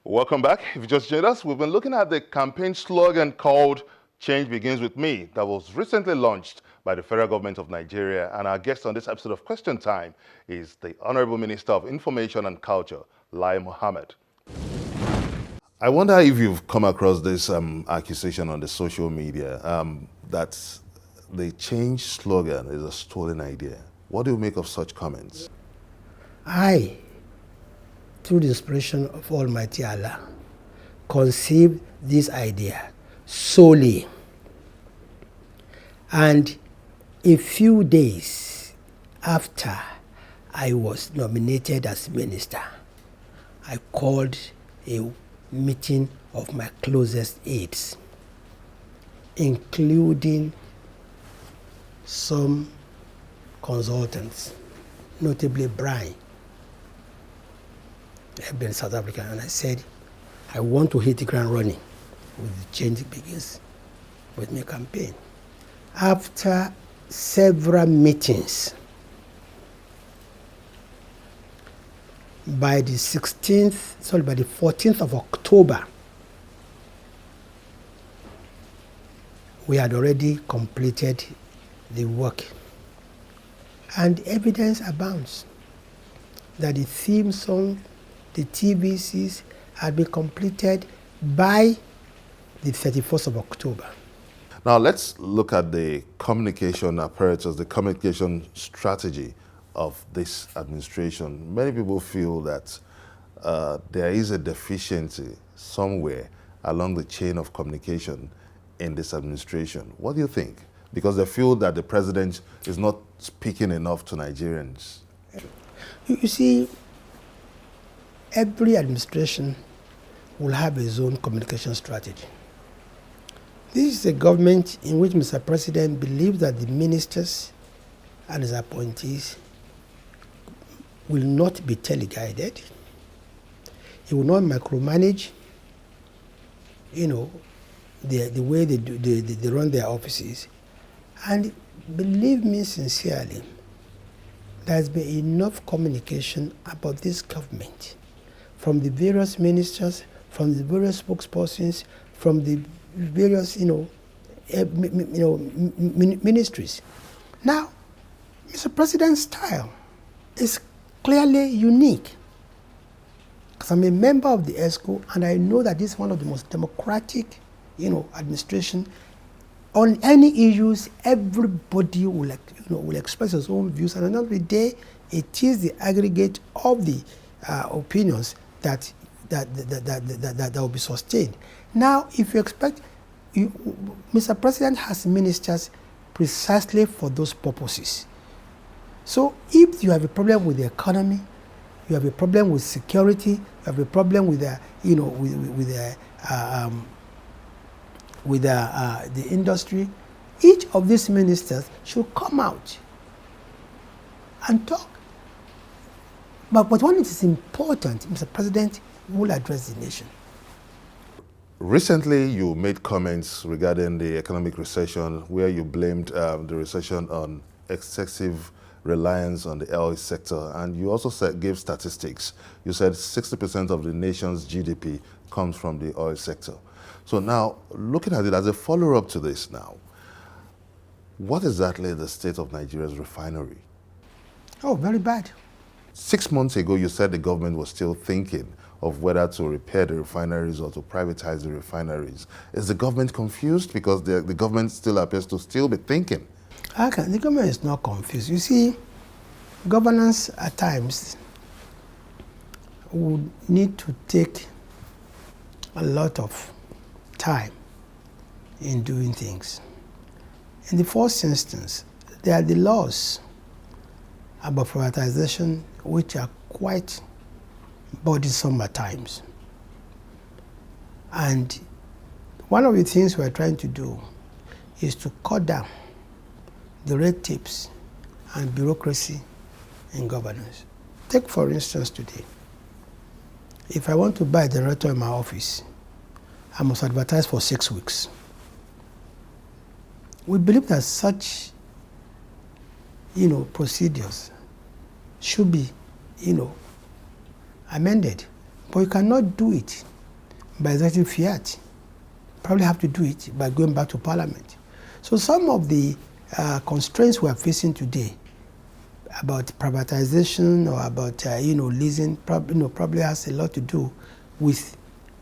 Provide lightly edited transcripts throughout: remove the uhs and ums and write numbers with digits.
Welcome back. If you just joined us, we've been looking at the campaign slogan called Change Begins With Me that was recently launched by the federal government of Nigeria. And our guest on this episode of Question Time is the Honorable Minister of Information and Culture, Mohammed. I wonder if you've come across this accusation on the social media that the change slogan is a stolen idea. What do you make of such comments? I, through the inspiration of Almighty Allah, conceived this idea solely. And a few days after I was nominated as minister, I called a meeting of my closest aides, including some consultants, notably Brian, I've been in South Africa, and I said, I want to hit the ground running with the Change Begins With Me campaign. After several meetings, by the 14th of October, we had already completed the work. And evidence abounds that the theme song, the TVCs had been completed by the 31st of October. Now let's look at the communication apparatus, the communication strategy of this administration. Many people feel that there is a deficiency somewhere along the chain of communication in this administration. What do you think? Because they feel that the president is not speaking enough to Nigerians. You see, every administration will have its own communication strategy. This is a government in which Mr. President believes that the ministers and his appointees will not be teleguided. He will not micromanage, the way they run their offices. And believe me sincerely, there's been enough communication about this government from the various ministers, from the various spokespersons, from the various, ministries. Now, Mr. President's style is clearly unique. Because I'm a member of the ESCO, and I know that this is one of the most democratic, administration. On any issues, everybody will express his own views, and at the end of the day, it is the aggregate of the opinions that will be sustained. Now, if you expect, Mr. President has ministers precisely for those purposes. So, if you have a problem with the economy, you have a problem with security, you have a problem with the industry, each of these ministers should come out and talk. But when it is important, Mr. President will address the nation. Recently, you made comments regarding the economic recession where you blamed the recession on excessive reliance on the oil sector, and you also gave statistics. You said 60% of the nation's GDP comes from the oil sector. So now, looking at it as a follow-up to this now, what exactly is the state of Nigeria's refinery? Oh, very bad. 6 months ago, you said the government was still thinking of whether to repair the refineries or to privatize the refineries. Is the government confused? Because the government still appears to still be thinking. The government is not confused. You see, governance at times would need to take a lot of time in doing things. In the first instance, there are the laws about privatization which are quite burdensome at times. And one of the things we're trying to do is to cut down the red tapes and bureaucracy in governance. Take, for instance, today. If I want to buy a generator in my office, I must advertise for 6 weeks. We believe that such, procedures should be, amended But you cannot do it by executive fiat. Probably have to do it by going back to Parliament. So some of the constraints we are facing today about privatization or about leasing probably has a lot to do with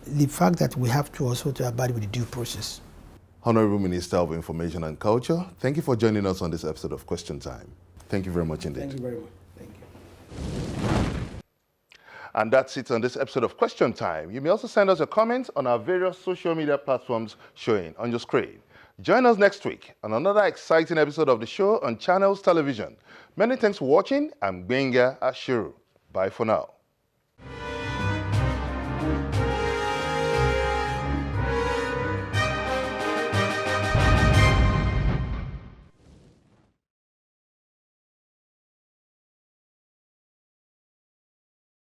the fact that we have to also to abide with the due process. Honorable Minister of Information and Culture, thank you for joining us on this episode of Question Time. Thank you very much indeed. Thank you very much. Thank you. And that's it on this episode of Question Time. You may also send us your comments on our various social media platforms showing on your screen. Join us next week on another exciting episode of the show on Channels Television. Many thanks for watching. I'm Benga Ashiru. Bye for now.